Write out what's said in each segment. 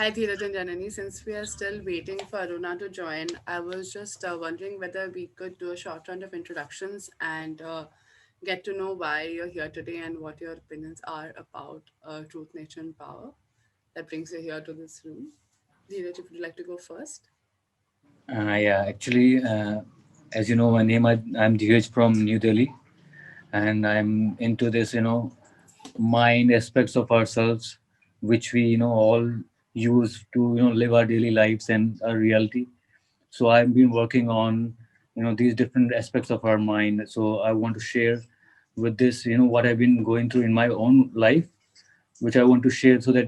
Hi, Dheeraj and Janani. Since we are still waiting for Aruna to join, I was just wondering whether we could do a short round of introductions and get to know why you're here today and what your opinions are about truth, nature, and power that brings you here to this room. Dheeraj, if you'd like to go first. Yeah, actually, as you know, my name I'm Dheeraj from New Delhi, and I'm into this, mind aspects of ourselves, which we, all use to, live our daily lives and our reality. So I've been working on, these different aspects of our mind. So I want to share with this, what I've been going through in my own life, which I want to share so that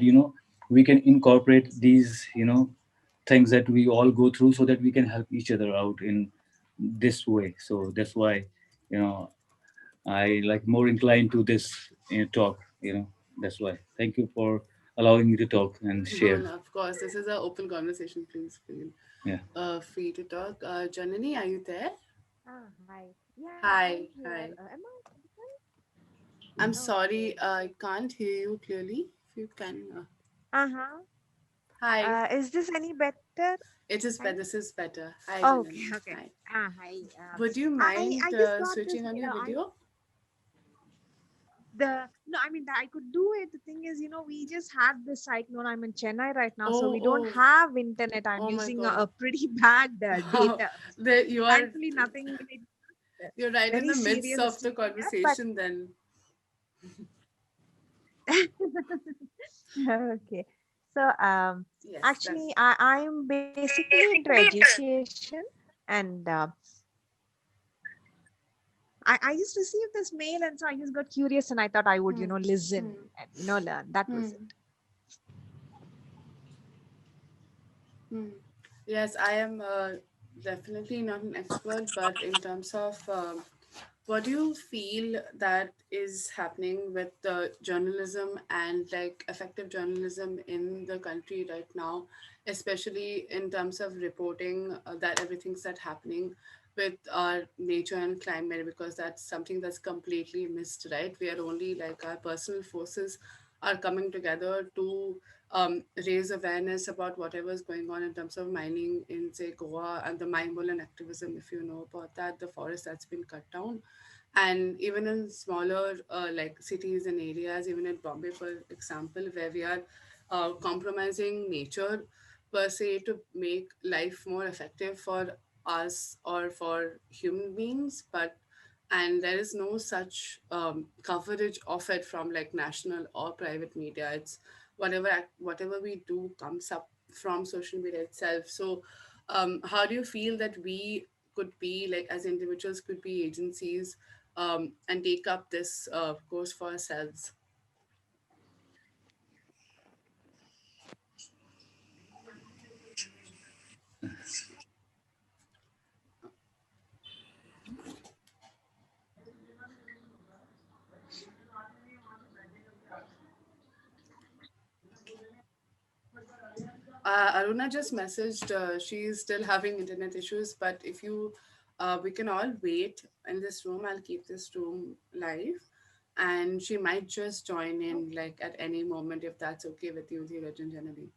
we can incorporate these things that we all go through so that we can help each other out in this way. So that's why you know I like more inclined to this talk. That's why. Thank you for allowing me to talk and No, share. no, of course, this is an open conversation. Please feel Yeah. free to talk. Janani, are you there? Hi. Yeah, I'm Hi, here. hi. Am I audible? I'm Okay. sorry, I can't hear you clearly. If you can. Uh-huh. Hi. Is this any better? It is Hi. better. This is better. Hi, Okay, Janani. okay. Hi. Hi. Would you I mind just got this, switching on your I video? the no, I mean I could do it. The thing is, we just had this cyclone. I'm in Chennai right now, so Oh, we don't oh, have internet. I'm oh my using God. a pretty bad data. You are Thankfully, nothing really you're right in very the midst serious is of the taken up, but conversation. Then okay. So yes, then actually I'm basically into education and I just received this mail and so I just got curious and I thought I would, hmm, listen hmm, and learn. That was it. hmm, hmm. Yes, I am definitely not an expert, but in terms of what do you feel that is happening with journalism and like effective journalism in the country right now, especially in terms of reporting that everything's that happening with our nature and climate, because that's something that's completely missed, right? We are only like our personal forces are coming together to raise awareness about whatever is going on in terms of mining in say Goa and the mine and activism. If you know about that, the forest that's been cut down, and even in smaller like cities and areas, even in Bombay, for example, where we are compromising nature per se to make life more effective for us or for human beings, but and there is no such coverage of it from like national or private media. It's whatever we do comes up from social media itself. So how do you feel that we could be like as individuals could be agencies and take up this course for ourselves? Aruna just messaged. She's still having internet issues, but if you, we can all wait in this room. I'll keep this room live, and she might just join in like at any moment if that's okay with you, Dheeraj and Janani.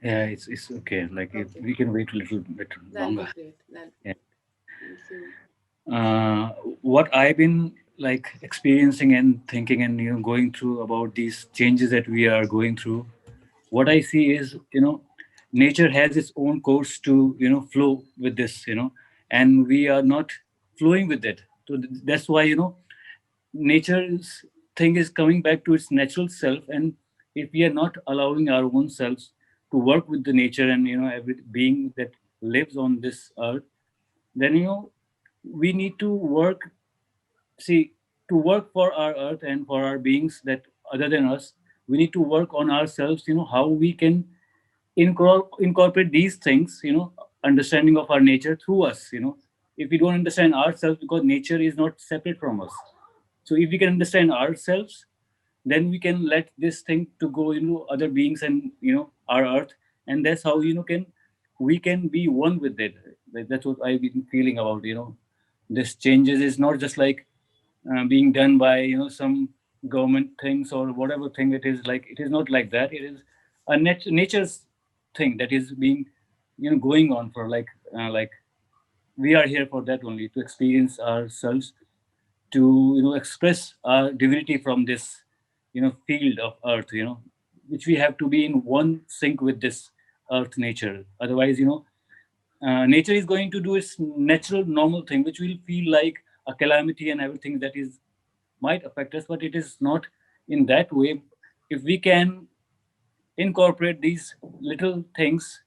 Yeah, it's okay. Like if Okay, we can wait a little bit that'll be longer. great. That'll be Yeah. great. Thank you. uh, what I've been like experiencing and thinking and going through about these changes that we are going through, what I see is nature has its own course to flow with this, and we are not flowing with it. So that's why nature's thing is coming back to its natural self, and if we are not allowing our own selves to work with the nature and every being that lives on this earth, then we need to work, see, to work for our earth and for our beings that other than us, we need to work on ourselves, how we can incorporate these things, understanding of our nature through us, if we don't understand ourselves, because nature is not separate from us. So if we can understand ourselves, then we can let this thing to go other beings and our earth, and that's how can we can be one with it. That's what I've been feeling about this changes is not just like being done by some government things or whatever thing it is. Like, it is not like that. It is a nature's. thing that is being, going on for like we are here for that only, to experience ourselves, to express our divinity from this field of earth, which we have to be in one sync with this earth nature. Otherwise, nature is going to do its natural normal thing, which will feel like a calamity and everything that is might affect us, but it is not in that way. If we can incorporate these little things,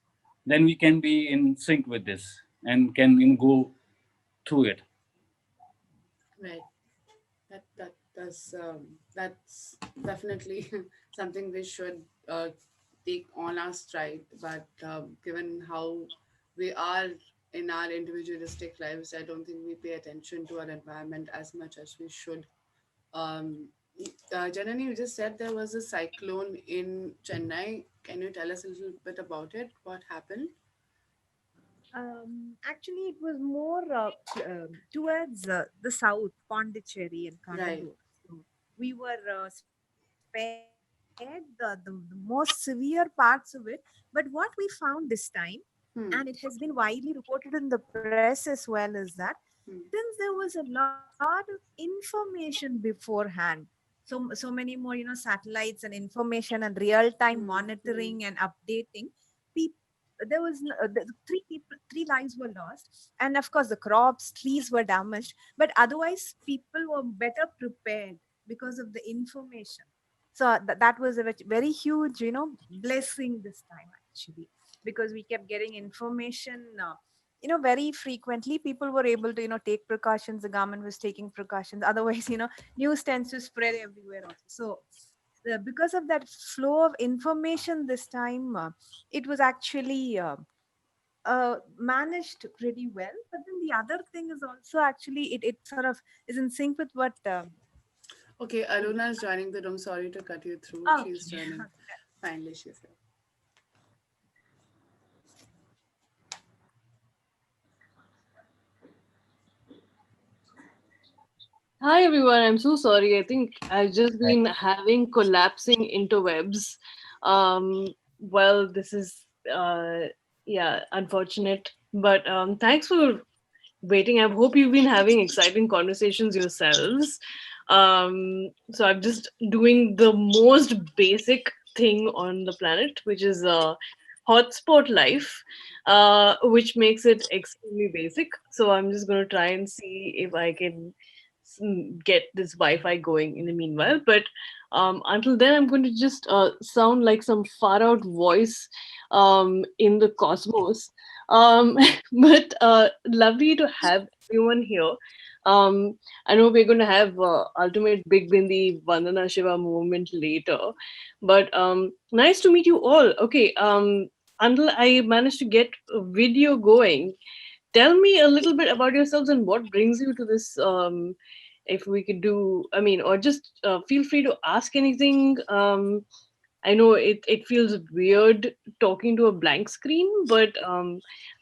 then we can be in sync with this and can go through it. Right. That's definitely something we should take on our stride. But given how we are in our individualistic lives, I don't think we pay attention to our environment as much as we should. Um, Janani, you just said there was a cyclone in Chennai. Can you tell us a little bit about it? What happened? Actually, it was more towards the south, Pondicherry and Right. Kadalur. So we were spared the most severe parts of it. But what we found this time, and it Hmm. has been widely reported in the press as well, is that Hmm. since there was a lot of information beforehand, so many more satellites and information and real time Hmm. monitoring Hmm. and updating, there was three people, three lives were lost, and of course the crops, trees were damaged, but otherwise people were better prepared because of the information. So that was a very huge blessing this time, actually, because we kept getting information very frequently. People were able to take precautions, the government was taking precautions. Otherwise, news tends to spread everywhere also. So because of that flow of information this time, it was actually managed pretty well. But then the other thing is also, actually, it sort of is in sync with what Okay, Aruna is joining the room. Sorry to cut you through. okay. She's joining. Finally, she's here. Hi everyone, I'm so sorry. I think I've just been having collapsing interwebs. Um, well, this is yeah, unfortunate. But thanks for waiting. I hope you've been having exciting conversations yourselves. So I'm just doing the most basic thing on the planet, which is hotspot life, which makes it extremely basic. So I'm just going to try and see if I can get this Wi-Fi going in the meanwhile. But until then, I'm going to just sound like some far out voice in the cosmos. Um, but lovely to have everyone here. I know we're going to have Ultimate Big Bindi Vandana Shiva movement later, but nice to meet you all. Okay, until I managed to get a video going, tell me a little bit about yourselves and what brings you to this. If we could do, I mean, or just feel free to ask anything. I know it feels weird talking to a blank screen, but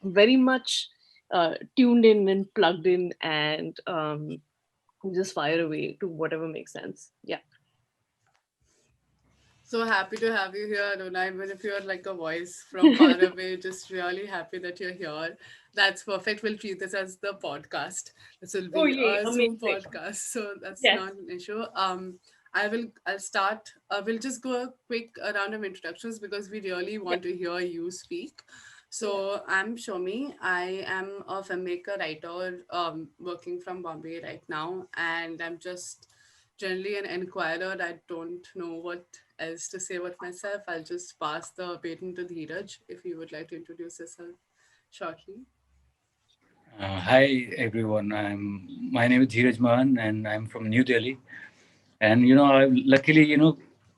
very much tuned in and plugged in, and just fire away to whatever makes sense. Yeah. So happy to have you here, Aruna. Even if you're like a voice from far away, just really happy that you're here. That's perfect. We'll treat this as the podcast. This will Oh, be yay! a Zoom Amazing. podcast, so that's Yes. not an issue. I'll start. We'll just go a quick round of introductions because we really Yeah. want to hear you speak. Yeah. So I'm Shomi. I am a filmmaker, writer, working from Bombay right now, and I'm just generally an inquirer. I don't know what else to say about myself. I'll just pass the baton to Dheeraj if you would like to introduce yourself shortly. Hi everyone. My name is Dheeraj Mahan, and I'm from New Delhi. And I've luckily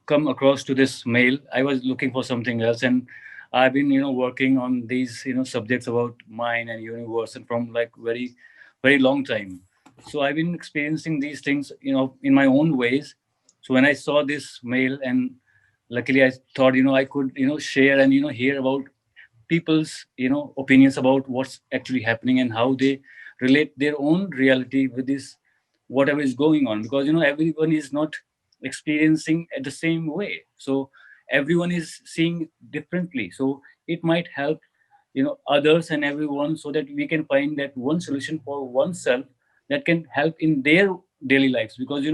come across to this mail. I was looking for something else, and I've been working on these subjects about mind and universe, and from like very very long time. So I've been experiencing these things in my own ways. So when I saw this mail, and luckily I thought I could share and hear about people's opinions about what's actually happening and how they relate their own reality with this whatever is going on, because everyone is not experiencing at the same way. So everyone is seeing differently. So it might help, others and everyone, so that we can find that one solution for oneself that can help in their daily lives. Because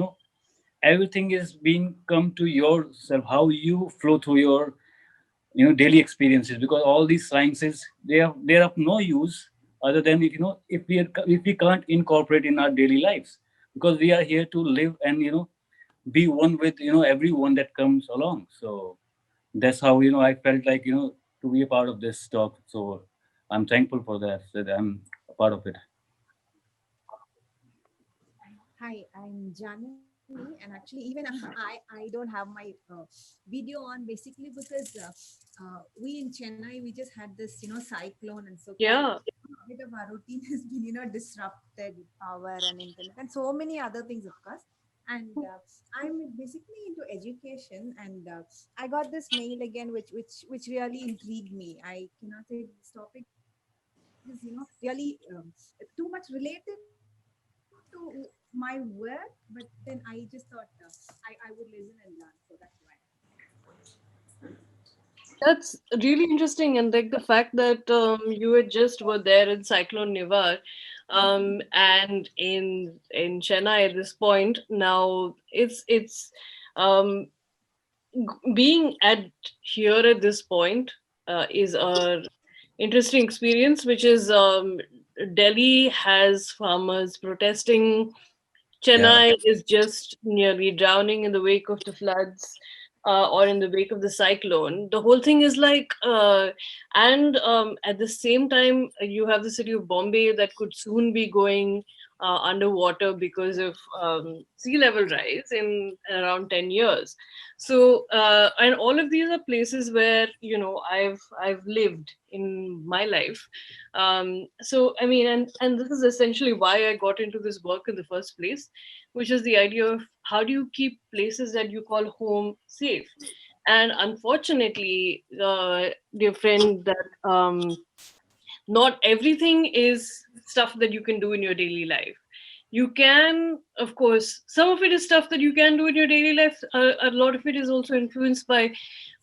everything is being come to yourself, how you flow through your daily experiences. Because all these sciences, they are of no use other than if we can't incorporate in our daily lives. Because we are here to live and be one with everyone that comes along. So that's how I felt like to be a part of this talk. So I'm thankful for that I'm a part of it. Hi, I'm Janani, and actually, even I don't have my video on basically because we in Chennai we just had this cyclone, and so quite Yeah, a bit of our routine has been disrupted with power and internet and so many other things, of course. And I'm basically into education, and I got this mail again, which really intrigued me. I cannot say this topic is really too much related to my work, but then I just thought I would listen and learn. So that's why. that's really interesting. And like the fact that you had just were there in Cyclone Nivar, and in Chennai at this point. Now it's um, being at here at this point is a interesting experience, which is Delhi has farmers protesting. Yeah, Chennai is just nearly drowning in the wake of the floods, or in the wake of the cyclone. The whole thing is like, and at the same time, you have the city of Bombay that could soon be going underwater because of sea level rise in around 10 years. So, and all of these are places where I've lived in my life. So I mean, and this is essentially why I got into this work in the first place, which is the idea of how do you keep places that you call home safe. And unfortunately, dear friend, that not everything is stuff that you can do in your daily life. You can, of course, some of it is stuff that you can do in your daily life. A lot of it is also influenced by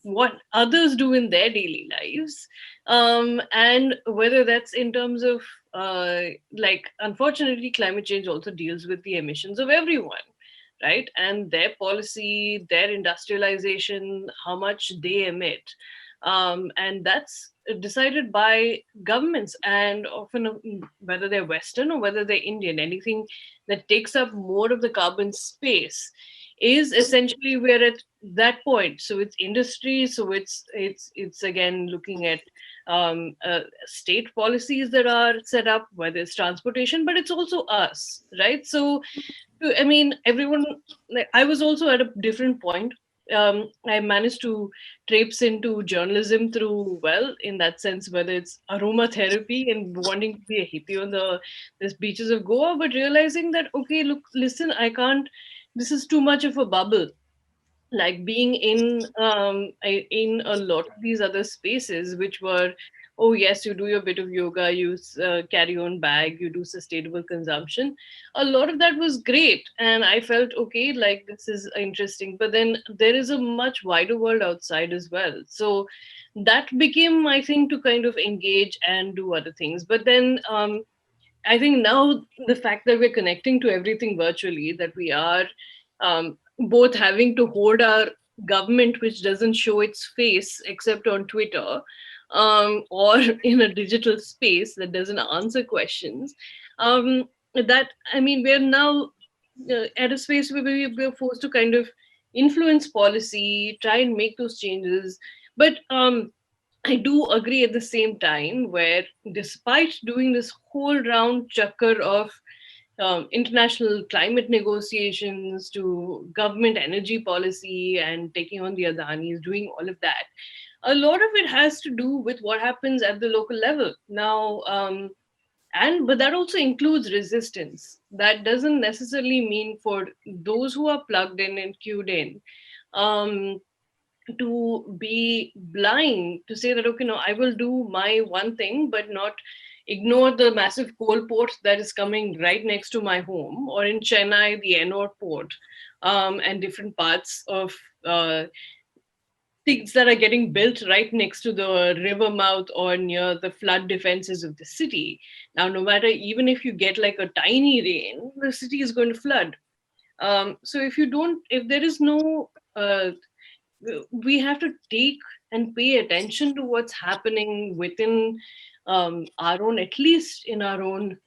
what others do in their daily lives, and whether that's in terms of like, unfortunately, climate change also deals with the emissions of everyone, right? And their policy, their industrialization, how much they emit, and that's decided by governments, and often whether they're Western or whether they're Indian, anything that takes up more of the carbon space is essentially we're at that point. So it's industry, so it's again looking at state policies that are set up, whether it's transportation, but it's also us, right? So I mean, everyone, like, I was also at a different point. I managed to traipse into journalism through, well, in that sense, whether it's aromatherapy and wanting to be a hippie on the beaches of Goa, but realizing that, okay, look, listen, I can't, this is too much of a bubble. Like being in a lot of these other spaces, which were, oh yes, you do your bit of yoga, you carry on bag, you do sustainable consumption. A lot of that was great, and I felt okay, like this is interesting, but then there is a much wider world outside as well. So that became my thing to kind of engage and do other things. But then I think now the fact that we're connecting to everything virtually, that we are both having to hold our government, which doesn't show its face except on Twitter, or in a digital space that doesn't answer questions. That, I mean, we're now at a space where we're forced to kind of influence policy, try and make those changes. But I do agree at the same time where, despite doing this whole round chukker of international climate negotiations to government energy policy and taking on the Adanis, doing all of that, a lot of it has to do with what happens at the local level. Now, and but that also includes resistance. That doesn't necessarily mean for those who are plugged in and queued in. Um, to be blind to say that, okay, no, I will do my one thing but not ignore the massive coal port that is coming right next to my home, or in Chennai the Ennore port, and different parts of uh, things that are getting built right next to the river mouth or near the flood defenses of the city. Now, no matter, even if you get like a tiny rain, the city is going to flood. So if you don't, if there is no, we have to take and pay attention to what's happening within our own, at least in our own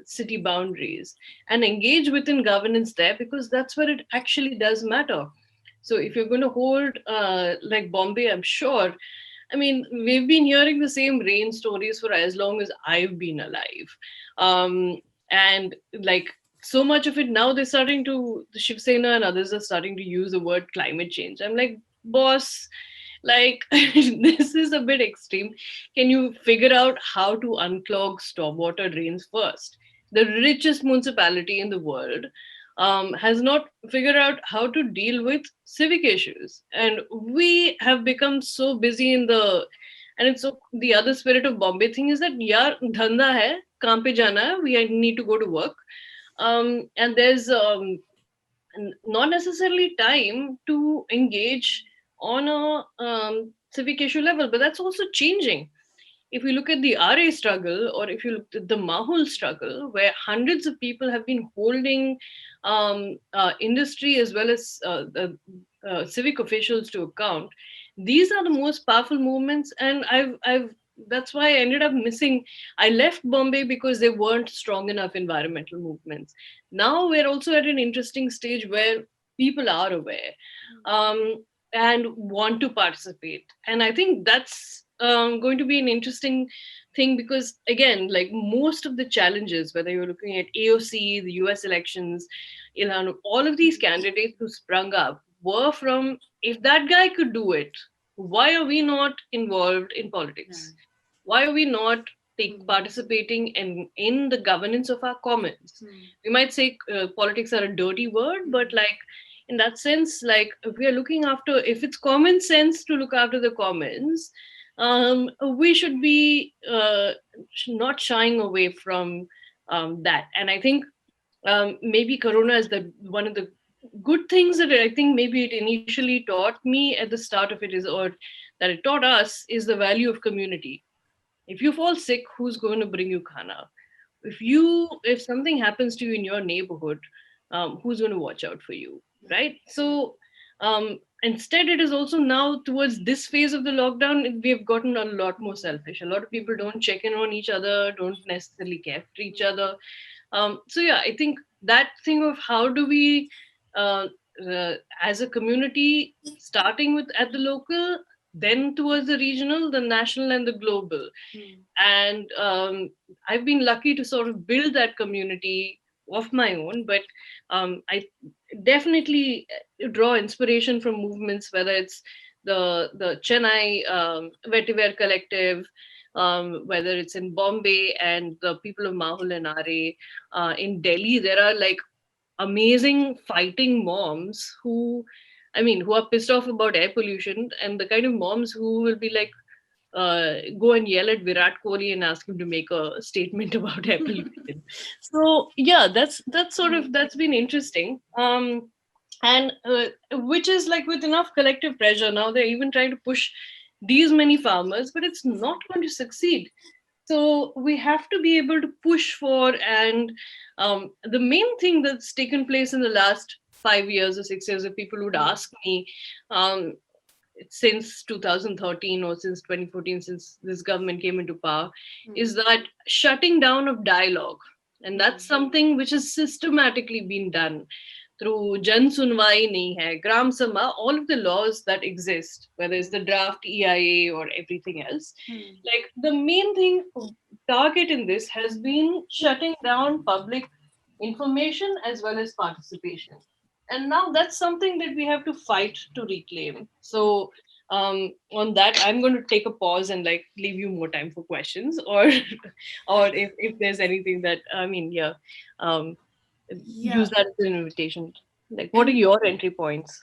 city boundaries, and engage within governance there, because that's where it actually does matter. So if you're going to hold like Bombay, I'm sure, I mean, we've been hearing the same rain stories for as long as I've been alive. Um, and like, so much of it now, they're starting to, the Shiv Sena and others are starting to use the word climate change. I'm like, boss, like, this is a bit extreme. Can you figure out how to unclog stormwater drains first? The richest municipality in the world has not figured out how to deal with civic issues. And we have become so busy in the, and it's so, the other spirit of Bombay thing is that, yaar, dhanda hai, kahan pe jana hai, we need to go to work. And there's not necessarily time to engage on a civic issue level, but that's also changing. If you look at the RA struggle, or if you look at the Mahul struggle, where hundreds of people have been holding industry as well as the civic officials to account, these are the most powerful movements. And I've that's why I ended up missing. I left Bombay because there weren't strong enough environmental movements. Now we're also at an interesting stage where people are aware. And want to participate. And I think that's going to be an interesting thing, because again, like most of the challenges, whether you're looking at AOC, the US elections, you know, all of these candidates who sprung up were from, if that guy could do it, why are we not involved in Yeah. politics? Why are we not Hmm. participating in the governance of our commons? Hmm. We might say politics are a dirty word, but like, in that sense, like, if we are looking after, if it's common sense to look after the commons, we should be not shying away from that. And I think maybe Corona is the one of the good things that I think maybe it initially taught me at the start of it is, or that it taught us, is the value of community. If you fall sick, who's going to bring you khana? If something happens to you in your neighborhood, who's going to watch out for you, Yeah. right? So instead, it is also now towards this phase of the lockdown, we have gotten a lot more selfish. A lot of people don't check in on each other, don't necessarily care for each other. So yeah, I think that thing of how do we uh, as a community, starting with at the local, then towards the regional, the national, and the global. Hmm. And I've been lucky to sort of build that community of my own, but I definitely draw inspiration from movements, whether it's the Chennai Vetiver Collective, whether it's in Bombay and the people of Mahul and Are. In Delhi, there are like amazing fighting moms who, I mean, who are pissed off about air pollution, and the kind of moms who will be like, go and yell at Virat Kohli and ask him to make a statement about air pollution. So yeah, that's sort Hmm. of, that's been interesting. And which is like, with enough collective pressure, now they're even trying to push these many farmers, but it's not going to succeed. So we have to be able to push for, and the main thing that's taken place in the last 5 years or 6 years, if people would Hmm. ask me, um, since 2013 or since 2014, since this government came into power, Hmm. is that shutting down of dialogue. And that's Hmm. something which has systematically been done through Jan Sunwai Nahi Hai, Gram Sabha, all of the laws that exist, whether it's the draft EIA or everything else. Hmm. Like, the main thing, target in this has been shutting down public information as well as participation. And now that's something that we have to fight to reclaim. So on that, I'm going to take a pause and like leave you more time for questions, or or if there's anything that, I mean, yeah, um, use Yeah. that as an invitation. Like, what are In your entry points?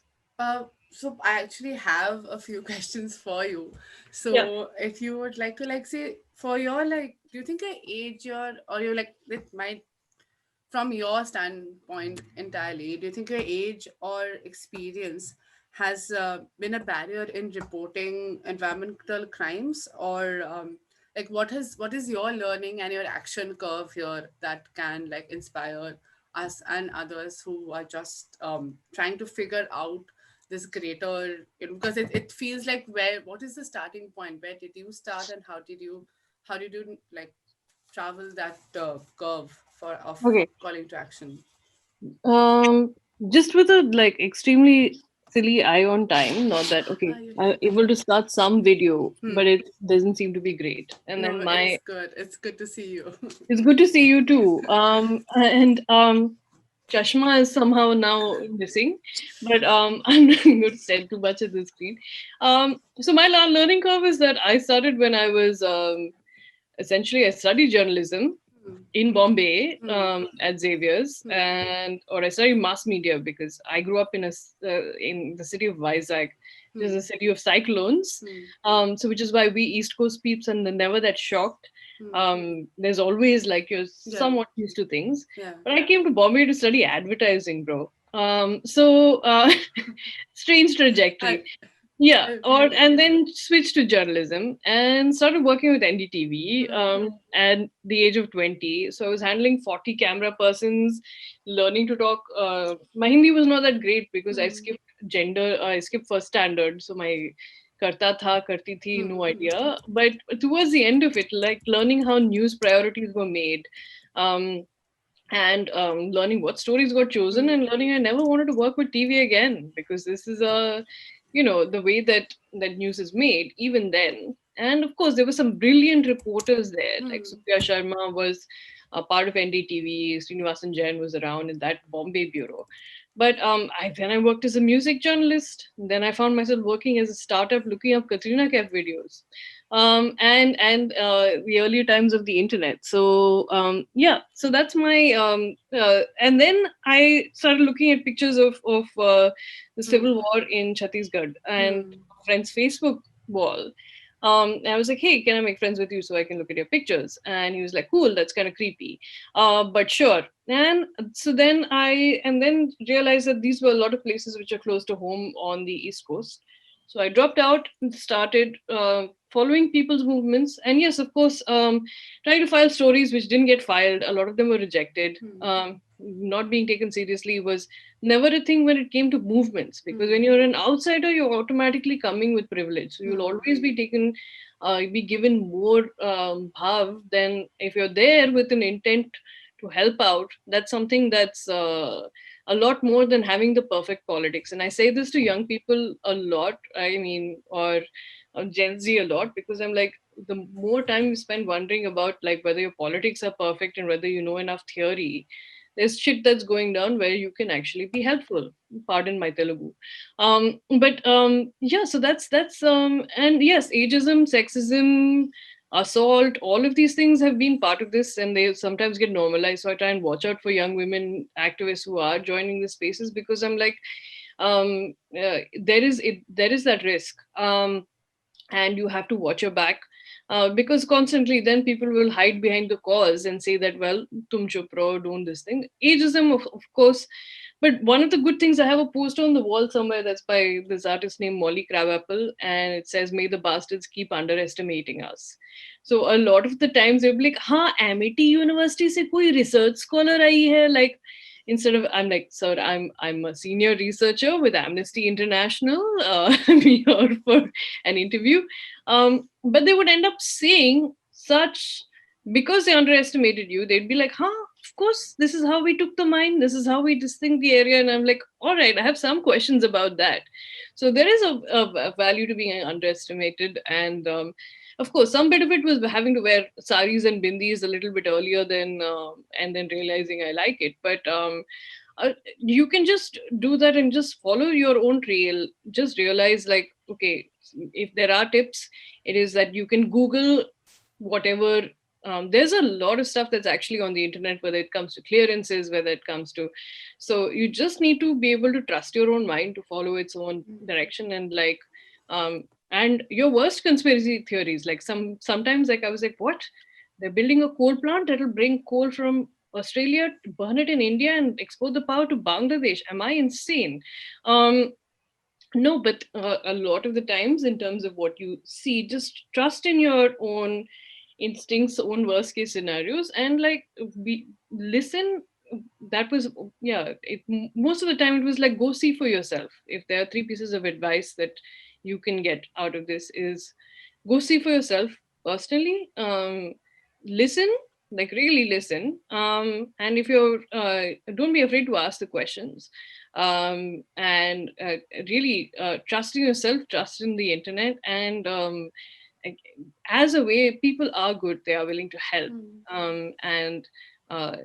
so I actually have a few questions for you. Yeah. So if you would like to like say for your like, do you think your age your or you like it might from your standpoint entirely, do you think your age or experience has been a barrier in reporting environmental crimes, or like what is your learning and your action curve here that can like inspire us and others who are just trying to figure out this greater, because it feels like, where what is the starting point, where did you start, and how did you like travel that curve for of Okay. calling to action? Um, just with a like extremely silly eye on time. Not that okay. Are you I'm like, able to start some video, but hmm. it doesn't seem to be great. And No, then it's my good. It's good to see you. it's good to see you too. And Chashma is somehow now missing, but I'm not going to say too much at this speed. So my learning curve is that I started when I was essentially I studied journalism Hmm. in Bombay Hmm. at Xavier's, Hmm. and or I studied mass media because I grew up in the city of Vizag, which is Hmm. a city of cyclones. Hmm. So which is why we East Coast peeps and they're never that shocked. Hmm. There's always like you're Yeah. somewhat used to things. Yeah. But I came to Bombay to study advertising, bro. So strange I trajectory. Yeah, I or feel and then switched to journalism and started working with NDTV hmm. at the age of 20. So I was handling 40 camera persons, learning to talk. My Hindi was not that great because I Hmm. skipped gender, I skipped first standard. So my karta tha, karti thi, Hmm. no Hmm. idea. But towards the end of it, like learning how news priorities were made. Um, and learning what stories got chosen Hmm. and learning I never wanted to work with TV again because this is a the way that news is made even then. And of course there were some brilliant reporters there, like Hmm. Supriya Sharma was a part of NDTV, Srinivasan Jain was around in that Bombay bureau. But I worked as a music journalist. Then I found myself working as a startup looking up Katrina Kaif videos, and the earlier times of the internet. So yeah, so that's my and then I started looking at pictures of the Hmm. civil war in Chhattisgarh and Hmm. a friend's Facebook wall. And I was like, hey, can I make friends with you so I can look at your pictures? And he was like, cool, that's kind of creepy, but sure. And so then I and then realized that these were a lot of places which are close to home on the East Coast. So I dropped out and started following people's movements. And yes, of course, trying to file stories which didn't get filed. A lot of them were rejected. Hmm. Not being taken seriously was never a thing when it came to movements, because Hmm. when you're an outsider, you're automatically coming with privilege. So you'll Hmm. always be be given more bhav than if you're there with an intent to help out. That's something that's a lot more than having the perfect politics. And I say this to young people a lot, I mean, or Gen Z a lot, because I'm like, the more time you spend wondering about like whether your politics are perfect and whether you know enough theory, there's shit that's going down where you can actually be helpful. Pardon my Telugu. But yeah, so that's and yes, ageism, sexism, assault, all of these things have been part of this and they sometimes get normalized. So I try and watch out for young women activists who are joining the spaces, because I'm like, there is that risk. And you have to watch your back, because constantly then people will hide behind the cause and say that, well, tum chup raho, don't this thing. Ageism, of course. But one of the good things, I have a poster on the wall somewhere that's by this artist named Molly Crabapple, and it says, may the bastards keep underestimating us. So a lot of the times they'll be like, ha, Amity University se koi research scholar aayi hai, like, instead of, I'm like, sir, I'm a senior researcher with Amnesty International, I'm here for an interview. But they would end up saying such, because they underestimated you, they'd be like, huh, of course, this is how we took the mine, this is how we distinct the area. And I'm like, all right, I have some questions about that. So there is a value to being underestimated. And of course, some bit of it was having to wear saris and bindis a little bit earlier than, and then realizing I like it. But you can just do that and just follow your own trail. Just realize, like, okay, if there are tips, it is that you can Google whatever. There's a lot of stuff that's actually on the internet, whether it comes to clearances, whether it comes to, so you just need to be able to trust your own mind to follow its own direction. And like, and your worst conspiracy theories, like sometimes, like I was like, what, they're building a coal plant that will bring coal from Australia, burn it in India, and export the power to Bangladesh. Am I insane? Um, No, but a lot of the times, in terms of what you see, just trust in your own instincts, own worst case scenarios, and like be listen. That was, yeah. Most of the time, it was like, go see for yourself. If there are three pieces of advice that you can get out of this, is go see for yourself personally. Listen, like really listen. And if you're, don't be afraid to ask the questions, and really trust in yourself, trust in the internet, and like, as a way, people are good, they are willing to help, Hmm. and uh,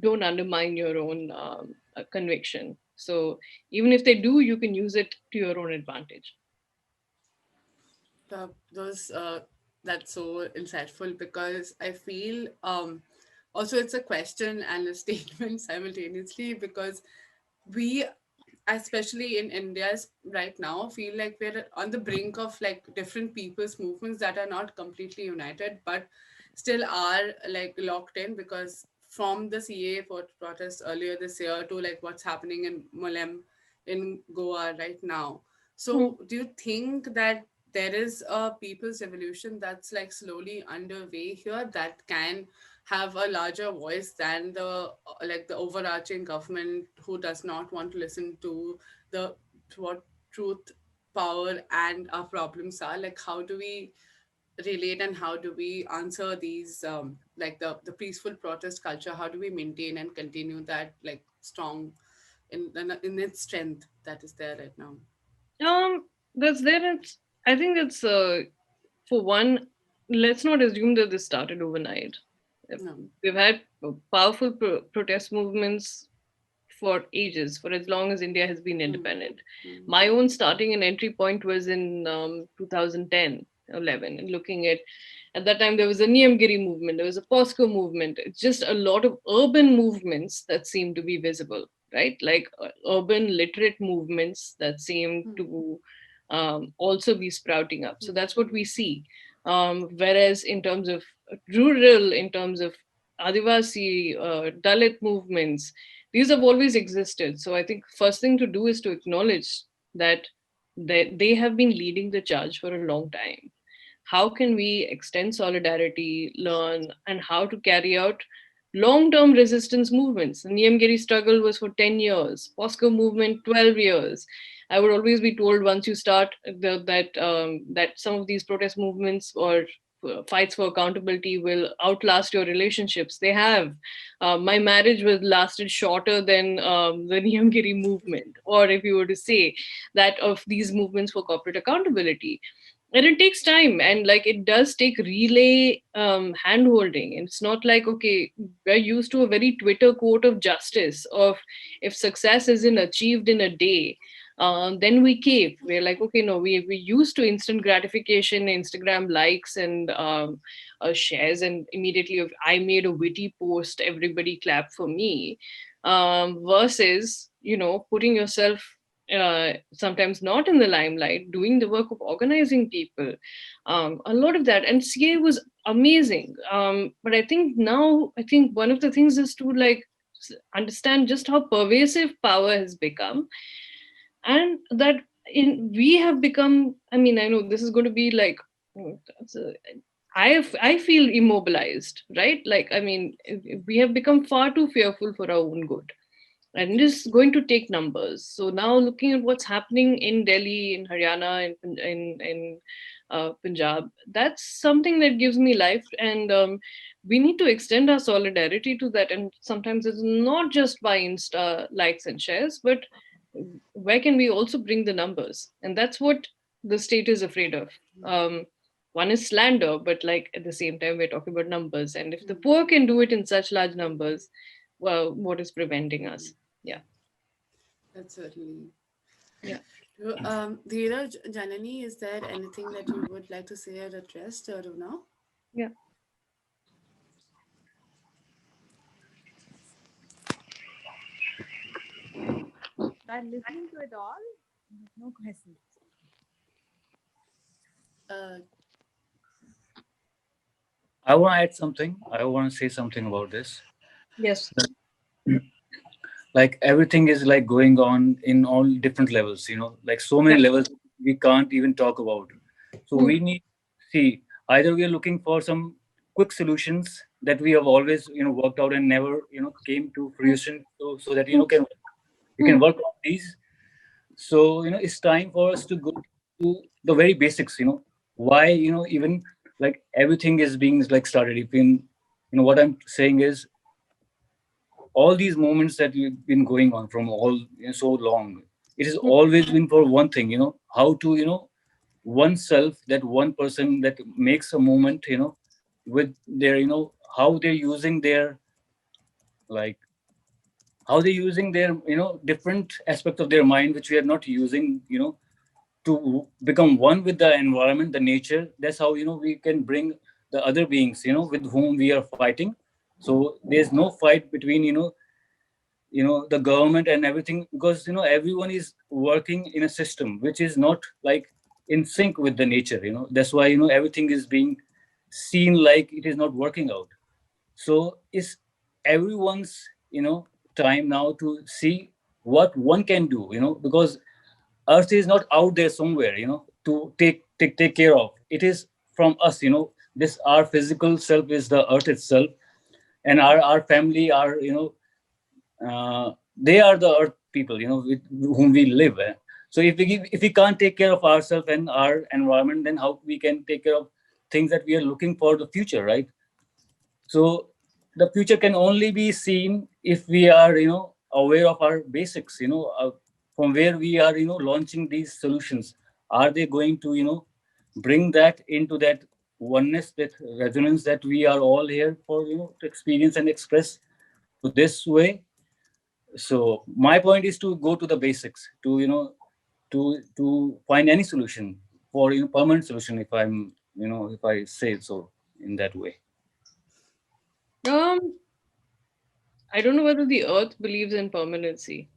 don't undermine your own conviction. So even if they do, you can use it to your own advantage. Those That's so insightful, because I feel also it's a question and a statement simultaneously, because we, especially in India right now, feel like we're on the brink of like different people's movements that are not completely united, but still are like locked in, because from the CA protest earlier this year to like what's happening in Mulem in Goa right now. Hmm. So do you think that there is a people's revolution that's like slowly underway here, that can have a larger voice than the like the overarching government, who does not want to listen to the what truth, power, and our problems are? Like, how do we relate, and how do we answer these like the peaceful protest culture? How do we maintain and continue that like strong in its strength that is there right now? um that's there. It's, I think it's for one, let's not assume that this started overnight. Uh, No. we've had powerful protest movements for ages, for as long as India has been Hmm. independent. Hmm. My own starting and entry point was in 2010, 11, and looking at that time, there was a Niyamgiri movement, there was a POSCO movement. It's just a lot of urban movements that seem to be visible, right? Like urban literate movements that seem Hmm. to also be sprouting up. So Hmm. that's what we see. Whereas in terms of rural, in terms of Adivasi, Dalit movements, these have always existed. So I think first thing to do is to acknowledge that they have been leading the charge for a long time. How can we extend solidarity, learn, and how to carry out long-term resistance movements? The Niyamgiri struggle was for 10 years, POSCO movement 12 years. I would always be told, once you start that some of these protest movements or fights for accountability will outlast your relationships. They have. My marriage was lasted shorter than the Niyamgiri movement, or if you were to say that of these movements for corporate accountability. And it takes time, and like it does take relay hand holding. It's not like, okay, we're used to a very Twitter quote of justice of, if success isn't achieved in a day, then we cave. We're like, okay, no, we used to instant gratification, Instagram likes, and shares, and immediately if I made a witty post, everybody clapped for me, versus putting yourself sometimes not in the limelight, doing the work of organizing people, a lot of that. And CA was amazing. But I think now, I think one of the things is to like understand just how pervasive power has become, and that in we have become, I mean, I know this is going to be like, it's I feel immobilized, right? Like, I mean, we have become far too fearful for our own good, and it is going to take numbers. So now, looking at what's happening in Delhi, in Haryana, in Punjab, that's something that gives me life. And we need to extend our solidarity to that. And sometimes it's not just by Insta likes and shares, but where can we also bring the numbers? And that's what the state is afraid of. One is slander, but like at the same time, we're talking about numbers. And if the Hmm. poor can do it in such large numbers, well, what is preventing us? Yeah, That's certainly. yeah. Dheeraj, Janani, is there anything that you would like to say or address to Aruna? Yeah. By listening to it all, no questions. Uh, I want to add something. I want to say something about this. Yes. like everything is like going on in all different levels, like so many Right. levels we can't even talk about. So Hmm. we need see, either we are looking for some quick solutions that we have always worked out and never came to Hmm. fruition, so that Hmm. can we Hmm. can work on these. So it's time for us to go to the very basics, why even like everything is being like started. If in what I'm saying is, all these moments that we've been going on from all so long, it has Hmm. always been for one thing, how to oneself, that one person that makes a moment, with their how they're using their, like how they're using their different aspects of their mind which we are not using, to become one with the environment, the nature. That's how we can bring the other beings with whom we are fighting. So there's no fight between the government and everything, because everyone is working in a system which is not like in sync with the nature. That's why everything is being seen like it is not working out. So it's everyone's time now to see what one can do, because earth is not out there somewhere, to take care of. It is from us, this our physical self is the earth itself, and our family, our they are the earth people, with whom we live. So if we can't take care of ourselves and our environment, then how we can take care of things that we are looking for the future, right? So the future can only be seen if we are aware of our basics, from where we are launching these solutions. Are they going to bring that into that oneness, that resonance that we are all here for, to experience and express to this way? So my point is to go to the basics, to to find any solution for permanent solution, if I'm if I say so in that way. Um, I don't know whether the Earth believes in permanency.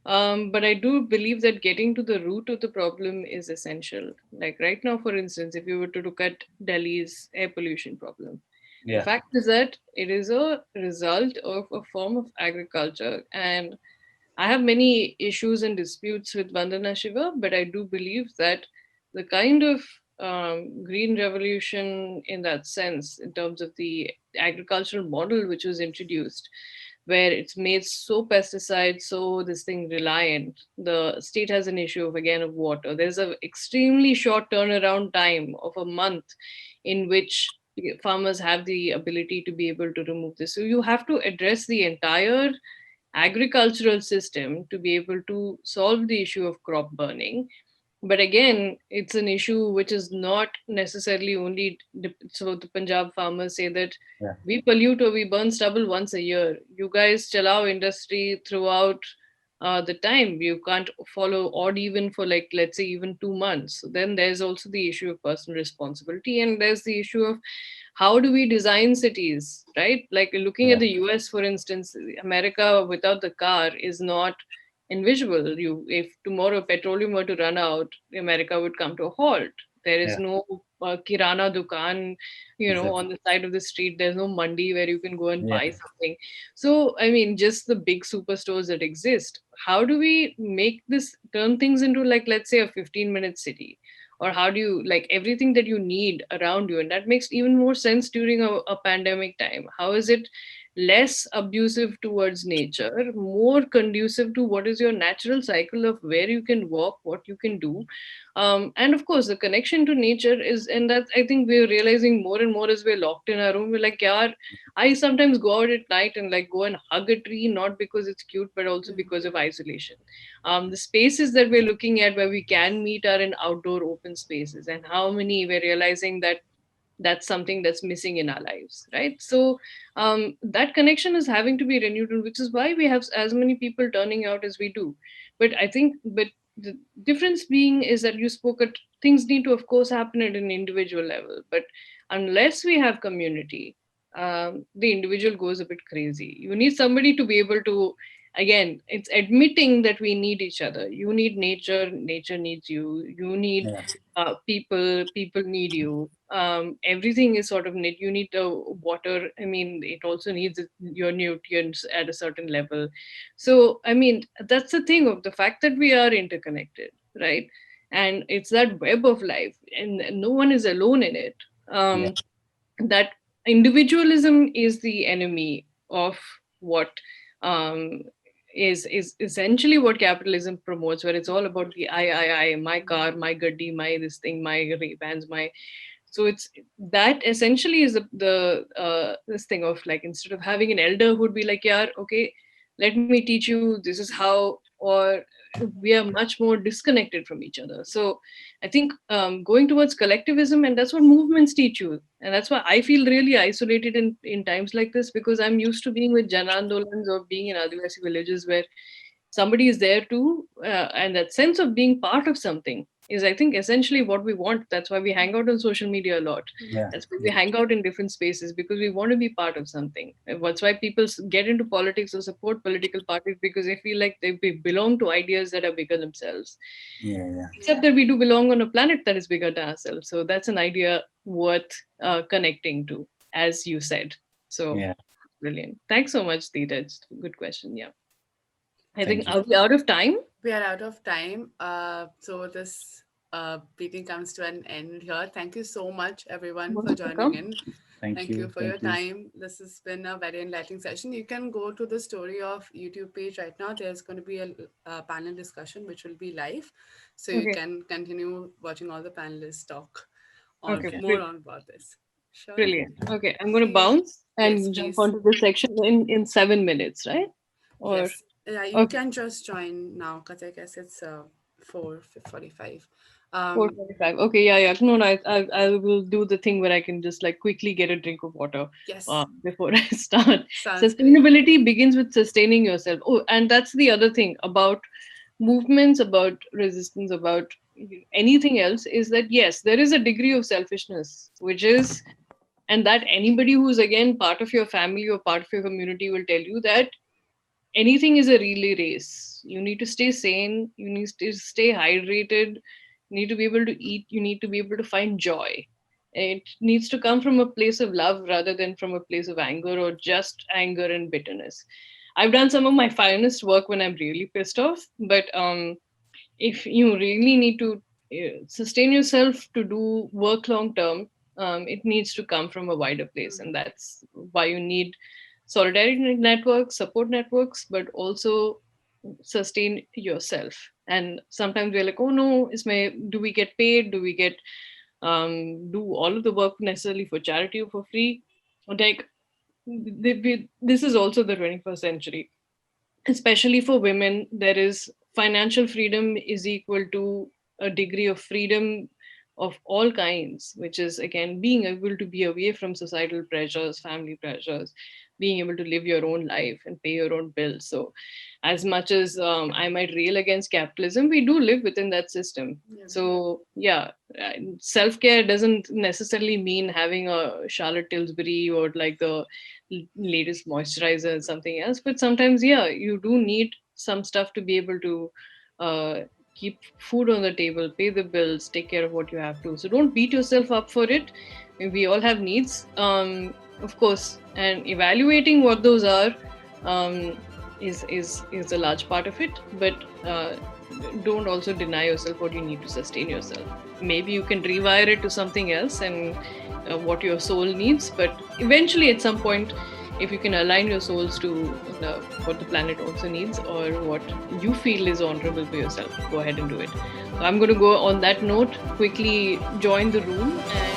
But I do believe that getting to the root of the problem is essential. Like right now, for instance, if you were to look at Delhi's air pollution problem, the Yeah, fact is that it is a result of a form of agriculture. And I have many issues and disputes with Vandana Shiva, but I do believe that the kind of green revolution in that sense, in terms of the agricultural model which was introduced, where it's made so pesticide, so this thing reliant. The state has an issue of again of water. There's a extremely short turnaround time of a month in which farmers have the ability to be able to remove this. So you have to address the entire agricultural system to be able to solve the issue of crop burning. But again, it's an issue which is not necessarily only so the Punjab farmers say that yeah, we pollute or we burn stubble once a year. You guys chalao industry throughout the time. You can't follow odd even for, like, let's say even 2 months. So then there's also the issue of personal responsibility, and there's the issue of how do we design cities, right? Like looking at yeah, the US, for instance, America without the car is not invisible. You, if tomorrow petroleum were to run out, America would come to a halt. There is yeah, no kirana dukan, exactly. on the side of the street. There's no mandi where you can go and Yeah, buy something. So, I mean, just the big superstores that exist. How do we make this turn things into, like, let's say a 15-minute city? Or how do you, like, everything that you need around you? And that makes even more sense during a pandemic time. How is it less abusive towards nature, more conducive to what is your natural cycle of where you can walk, what you can do? And of course, the connection to nature is, and that I think we're realizing more and more as we're locked in our room. We're like, yeah, I sometimes go out at night and like go and hug a tree, not because it's cute, but also because of isolation. The spaces that we're looking at where we can meet are in outdoor open spaces, and how many we're realizing that that's something that's missing in our lives, right? So that connection is having to be renewed, which is why we have as many people turning out as we do. But the difference being is that you spoke at, things need to of course happen at an individual level, but unless we have community, the individual goes a bit crazy. You need somebody to be able to again, it's admitting that we need each other. You need nature, nature needs you. You need Yeah. people, people need you. Everything is sort of need. You need the water. I mean, it also needs your nutrients at a certain level. So, I mean, that's the thing of the fact that we are interconnected, right? And it's that web of life, and no one is alone in it. Yeah. That individualism is the enemy of what um, is essentially what capitalism promotes, where it's all about the I, my car, my gaddi, my this thing, my Ray-Bans, my. So it's that essentially is the this thing of like, instead of having an elder who'd be like, yeah, okay, let me teach you, this is how, or we are much more disconnected from each other. So I think going towards collectivism, and that's what movements teach you. And that's why I feel really isolated in times like this, because I'm used to being with Janandolans or being in Adivasi villages where somebody is there too. And that sense of being part of something is, I think, essentially what we want. That's why we hang out on social media a lot. Yeah. That's why we hang out in different spaces, because we want to be part of something. And that's why people get into politics or support political parties, because they feel like they belong to ideas that are bigger themselves. Yeah. Yeah. Except that we do belong on a planet that is bigger than ourselves. So that's an idea worth connecting to, as you said. So Yeah. brilliant. Thanks so much, Deeta. It's a good question. Yeah. I think, Thank you. are we out of time? We are out of time. So this meeting comes to an end here. Thank you so much, everyone, for joining Welcome. in. Thank Thank you you. for your Thank you. time. This has been a very enlightening session. You can go to the Story of YouTube page right now. There's going to be a panel discussion which will be live. So you Okay. can continue watching all the panelists talk on Okay. Okay. more on about this. Sure. Brilliant. Okay. I'm going to Okay. bounce Yes, and jump please. onto this section in 7 minutes, right? Or Yes. Yeah, you okay, can just join now because I guess it's 4:45. 4:25. Okay. Yeah. Yeah. No. No. I will do the thing where I can just like quickly get a drink of water Yes, before I start. sounds great. Sustainability begins with sustaining yourself. Oh, and that's the other thing about movements, about resistance, about anything else, is that yes, there is a degree of selfishness, which is, and that anybody who's again part of your family or part of your community will tell you that anything is a relay race. You need to stay sane, you need to stay hydrated, you need to be able to eat, you need to be able to find joy. It needs to come from a place of love rather than from a place of anger or just anger and bitterness. I've done some of my finest work when I'm really pissed off, but if you really need to sustain yourself to do work long term, it needs to come from a wider place. And that's why you need solidarity networks, support networks, but also sustain yourself. And sometimes we're like, oh no, do we get paid? Do we get do all of the work necessarily for charity or for free? Like, this is also the 21st century, especially for women. There is financial freedom is equal to a degree of freedom of all kinds, which is again being able to be away from societal pressures, family pressures, being able to live your own life and pay your own bills. So as much as I might rail against capitalism, we do live within that system. Yeah. So yeah, self-care doesn't necessarily mean having a Charlotte Tilbury or like the latest moisturizer and something else, but sometimes yeah, you do need some stuff to be able to uh, keep food on the table, pay the bills, take care of what you have to. So don't beat yourself up for it. We all have needs, of course, and evaluating what those are um, is a large part of it. But don't also deny yourself what you need to sustain yourself. Maybe you can rewire it to something else and what your soul needs. But eventually, at some point, if you can align your souls to what the planet also needs or what you feel is honorable for yourself, go ahead and do it. So I'm going to go on that note, quickly join the room and